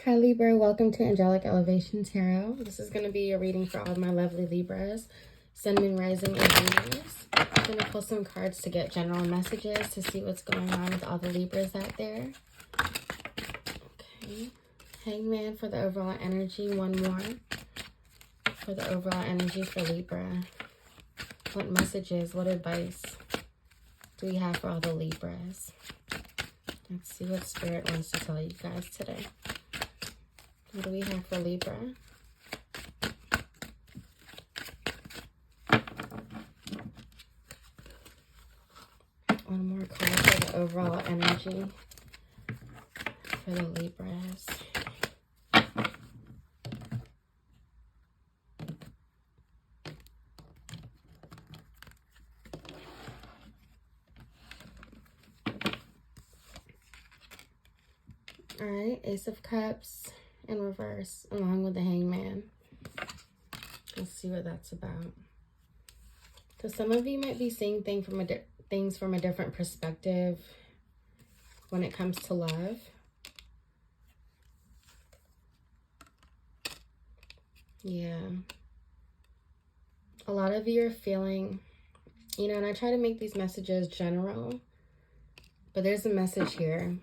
Hi Libra, welcome to Angelic Elevation Tarot. This is going to be a reading for all of my lovely Libras, Sun, Moon, Rising, and Venus. I'm going to pull some cards to get general messages to see what's going on with all the Libras out there. Okay. Hangman for the overall energy. One more for the overall energy for Libra. What messages, what advice do we have for all the Libras? Let's see what Spirit wants to tell you guys today. What do we have for Libra? One more card for the overall energy for the Libras. All right, Ace of Cups in reverse, along with the Hangman. Let's see what that's about. So some of you might be seeing things from a different perspective when it comes to love. Yeah. A lot of you are feeling, and I try to make these messages general, but there's a message here.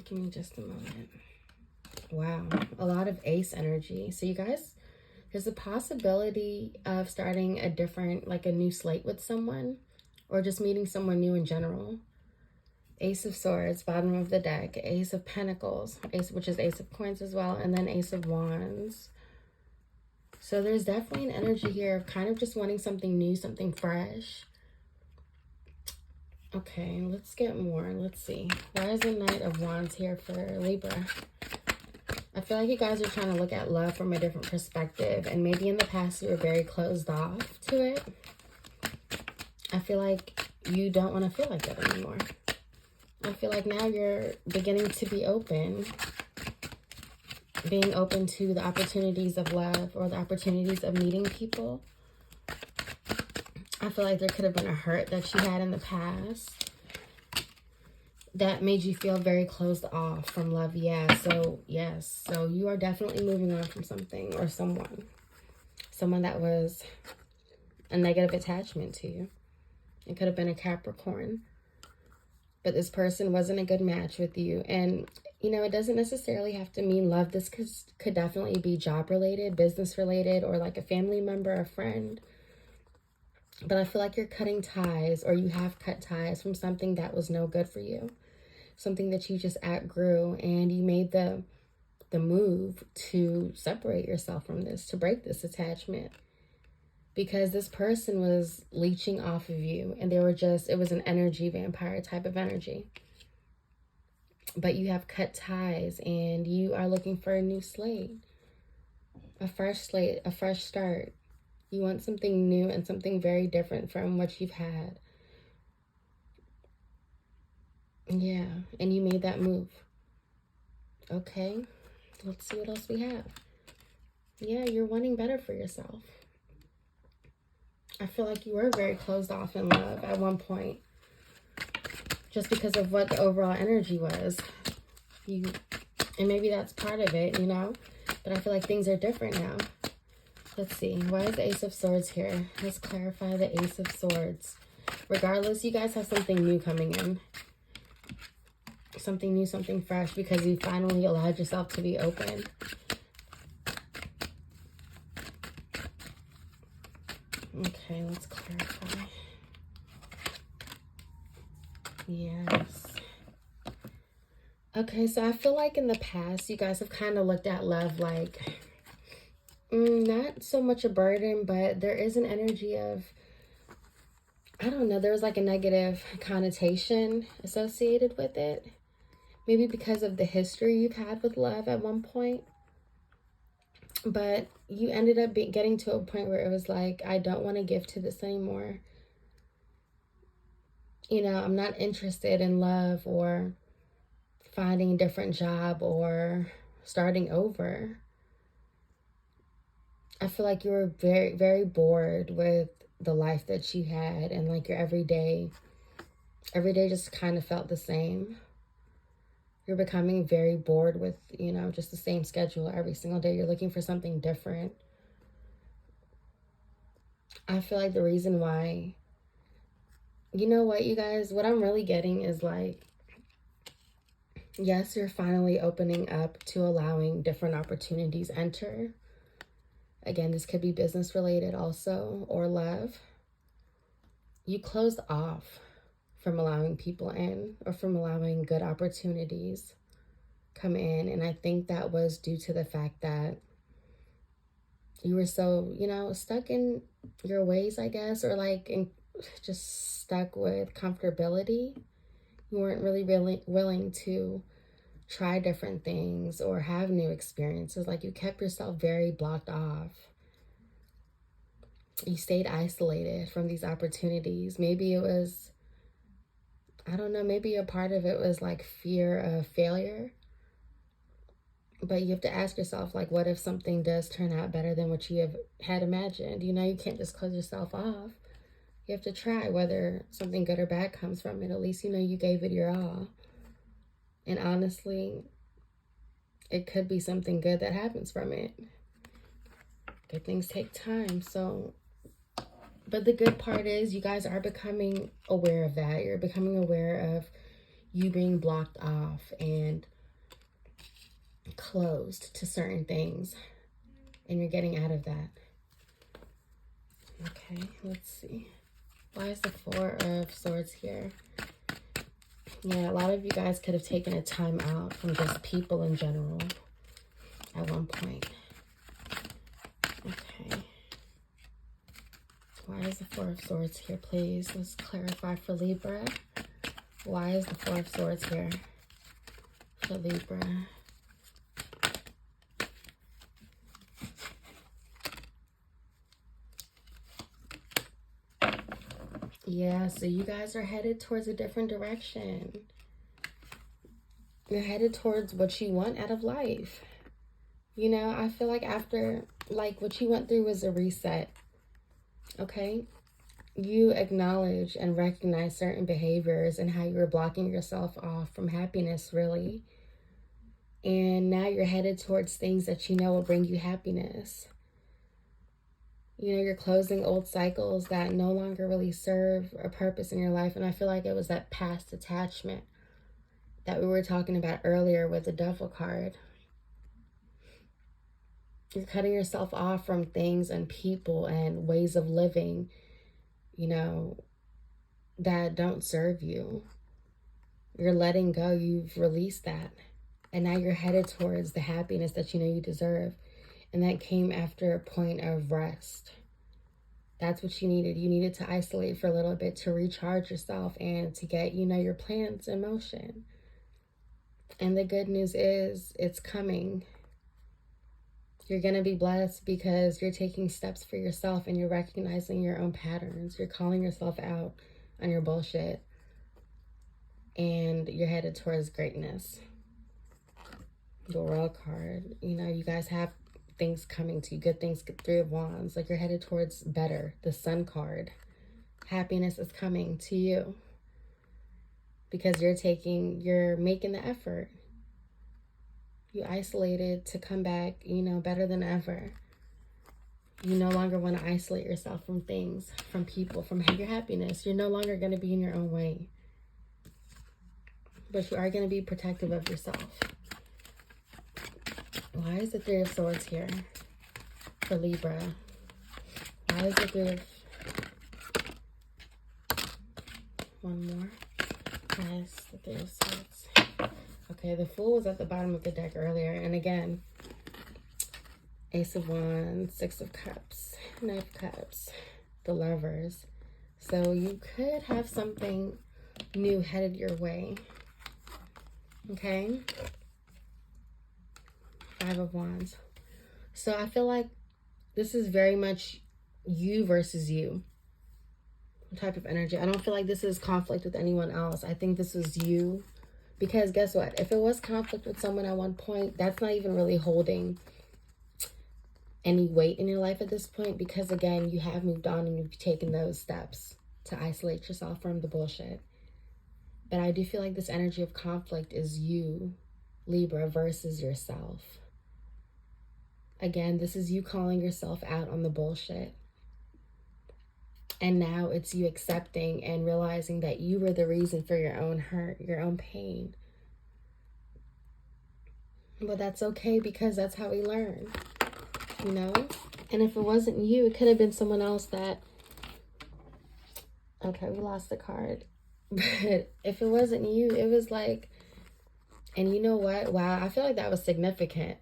Give me just a moment. Wow, a lot of ace energy. So you guys, there's a possibility of starting a different, like a new slate with someone, or just meeting someone new in general. Ace of Swords, bottom of the deck. Ace of Pentacles, which is Ace of Coins as well, and then Ace of Wands. So there's definitely an energy here of kind of just wanting something new, something fresh. Okay, let's get more. Let's see. Why is the Knight of Wands here for Libra? I feel like you guys are trying to look at love from a different perspective, and maybe in the past you were very closed off to it. I feel like you don't want to feel like that anymore. I feel like now you're beginning to be open, being open to the opportunities of love or the opportunities of meeting people. I feel like there could have been a hurt that you had in the past that made you feel very closed off from love. Yeah, so yes. So you are definitely moving on from something or someone. Someone that was a negative attachment to you. It could have been a Capricorn. But this person wasn't a good match with you. And, it doesn't necessarily have to mean love. This could definitely be job related, business related, or like a family member, a friend. But I feel like you're cutting ties, or you have cut ties from something that was no good for you. Something that you just outgrew, and you made the move to separate yourself from this, to break this attachment. Because this person was leeching off of you, and it was an energy vampire type of energy. But you have cut ties, and you are looking for a new slate, a fresh start. You want something new and something very different from what you've had. Yeah, and you made that move. Okay, let's see what else we have. Yeah, you're wanting better for yourself. I feel like you were very closed off in love at one point, just because of what the overall energy was. And maybe that's part of it, but I feel like things are different now. Let's see. Why is the Ace of Swords here? Let's clarify the Ace of Swords. Regardless, you guys have something new coming in. Something new, something fresh, because you finally allowed yourself to be open. Okay, let's clarify. Yes. Okay, so I feel like in the past, you guys have kind of looked at love like, not so much a burden, but there is an energy of, I don't know, there was like a negative connotation associated with it. Maybe because of the history you've had with love at one point. But you ended up getting to a point where it was like, I don't want to give to this anymore. I'm not interested in love or finding a different job or starting over. I feel like you were very, very bored with the life that you had, and like your every day just kind of felt the same. You're becoming very bored with, you know, just the same schedule every single day. You're looking for something different. I feel like the reason why, you know what, you guys, what I'm really getting is like, yes, you're finally opening up to allowing different opportunities enter. Again, this could be business related also, or love. You closed off from allowing people in, or from allowing good opportunities come in. And I think that was due to the fact that you were so, you know, stuck in your ways, I guess, or like just stuck with comfortability. You weren't really willing to try different things or have new experiences. Like, you kept yourself very blocked off. You stayed isolated from these opportunities. Maybe it was, I don't know, maybe a part of it was like fear of failure. But you have to ask yourself, like, what if something does turn out better than what you had imagined? You know, you can't just close yourself off. You have to try, whether something good or bad comes from it. At least, you know, you gave it your all. And honestly, it could be something good that happens from it. Good things take time. So, but the good part is you guys are becoming aware of that. You're becoming aware of you being blocked off and closed to certain things. And you're getting out of that. Okay, let's see. Why is the Four of Swords here? Yeah, a lot of you guys could have taken a time out from just people in general at one point. Okay. Why is the Four of Swords here, please? Let's clarify for Libra. Why is the Four of Swords here for Libra? Yeah, so you guys are headed towards a different direction. You're headed towards what you want out of life. You know, I feel like after, like, what you went through was a reset. Okay? You acknowledge and recognize certain behaviors and how you were blocking yourself off from happiness, really. And now you're headed towards things that you know will bring you happiness. You know, you're closing old cycles that no longer really serve a purpose in your life. And I feel like it was that past attachment that we were talking about earlier with the Devil card. You're cutting yourself off from things and people and ways of living, you know, that don't serve you. You're letting go. You've released that. And now you're headed towards the happiness that you know you deserve. And that came after a point of rest. That's what you needed. You needed to isolate for a little bit to recharge yourself and to get, you know, your plans in motion. And the good news is it's coming. You're going to be blessed because you're taking steps for yourself and you're recognizing your own patterns. You're calling yourself out on your bullshit. And you're headed towards greatness. The World card. You know, you guys have things coming to you. Good things. Three of Wands. Like, you're headed towards better. The Sun card. Happiness is coming to you. Because you're making the effort. You isolated to come back, you know, better than ever. You no longer want to isolate yourself from things, from people, from your happiness. You're no longer going to be in your own way. But you are going to be protective of yourself. Why is the Three of Swords here for Libra? Why is the Three of... One more. Why is the Three of Swords? Okay, the Fool was at the bottom of the deck earlier. And again, Ace of Wands, Six of Cups, Knight of Cups, the Lovers. So you could have something new headed your way. Okay? Five of Wands. So I feel like this is very much you versus you type of energy. I don't feel like this is conflict with anyone else. I think this is you. Because guess what? If it was conflict with someone at one point, that's not even really holding any weight in your life at this point. Because again, you have moved on and you've taken those steps to isolate yourself from the bullshit. But I do feel like this energy of conflict is you, Libra, versus yourself. Again, this is you calling yourself out on the bullshit. And now it's you accepting and realizing that you were the reason for your own hurt, your own pain. But that's okay, because that's how we learn, you know? And if it wasn't you, it could have been someone else that... Okay, we lost the card. But if it wasn't you, it was like... And you know what? Wow, I feel like that was significant.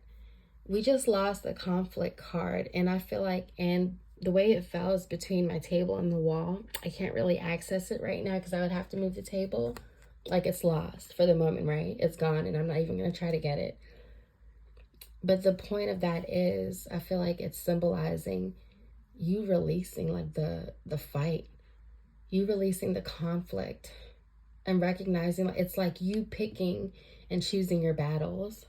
We just lost a conflict card. And I feel like... And the way it fell is between my table and the wall. I can't really access it right now because I would have to move the table. Like, it's lost for the moment, right? It's gone, and I'm not even going to try to get it. But the point of that is, I feel like it's symbolizing you releasing, like, the fight. You releasing the conflict and recognizing, it's like you picking and choosing your battles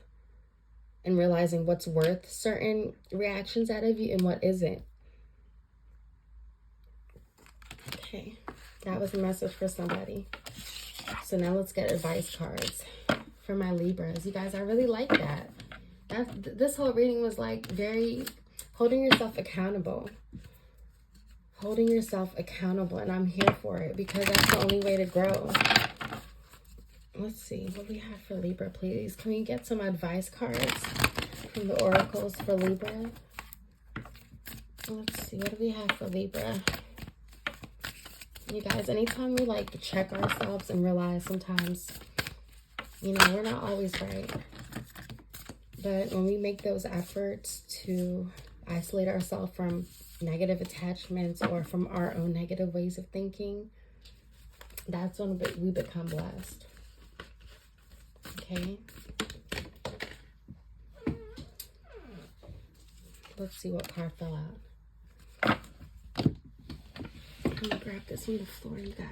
and realizing what's worth certain reactions out of you and what isn't. Okay, that was a message for somebody. So now let's get advice cards for my Libras. You guys, I really like that. This whole reading was like very holding yourself accountable. Holding yourself accountable, and I'm here for it because that's the only way to grow. Let's see, what do we have for Libra, please? Can we get some advice cards from the oracles for Libra? Let's see, what do we have for Libra? You guys, anytime we like check ourselves and realize sometimes, you know, we're not always right. But when we make those efforts to isolate ourselves from negative attachments or from our own negative ways of thinking, that's when we become blessed. Okay? Let's see what card fell out. I'm gonna grab this from the floor, you guys.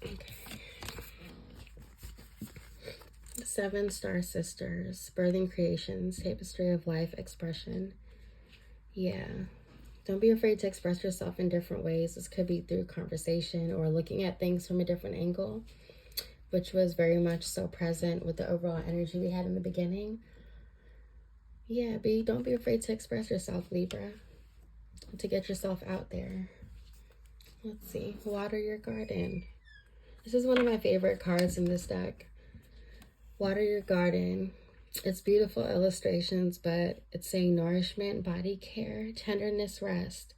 Okay. The 7 Star Sisters, Birthing Creations, Tapestry of Life, Expression. Yeah. Don't be afraid to express yourself in different ways. This could be through conversation or looking at things from a different angle, which was very much so present with the overall energy we had in the beginning. Yeah, don't be afraid to express yourself, Libra, to get yourself out there. Let's see, water your garden. This is one of my favorite cards in this deck. Water your garden. It's beautiful illustrations, but it's saying nourishment, body care, tenderness, rest.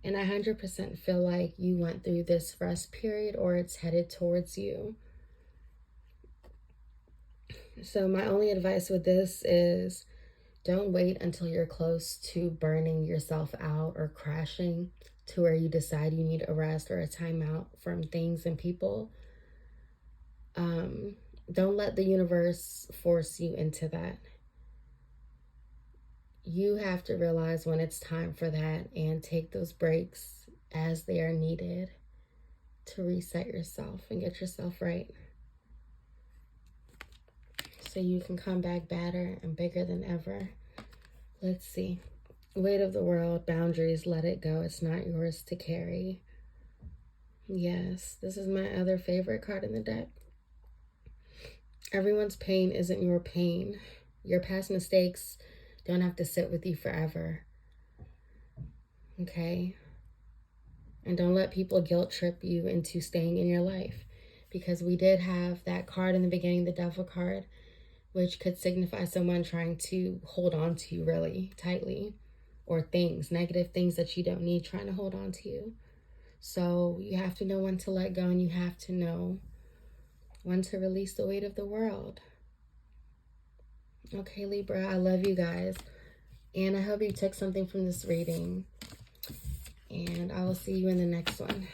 And I 100% feel like you went through this rest period, or it's headed towards you. So my only advice with this is don't wait until you're close to burning yourself out or crashing to where you decide you need a rest or a timeout from things and people. Don't let the universe force you into that. You have to realize when it's time for that and take those breaks as they are needed to reset yourself and get yourself right. So you can come back better and bigger than ever. Let's see. Weight of the world, boundaries, let it go. It's not yours to carry. Yes, this is my other favorite card in the deck. Everyone's pain isn't your pain. Your past mistakes don't have to sit with you forever. Okay? And don't let people guilt trip you into staying in your life. Because we did have that card in the beginning, the Devil card, which could signify someone trying to hold on to you really tightly. Or things, negative things that you don't need trying to hold on to you. So you have to know when to let go, and you have to know when to release the weight of the world. Okay, Libra, I love you guys. And I hope you took something from this reading. And I will see you in the next one.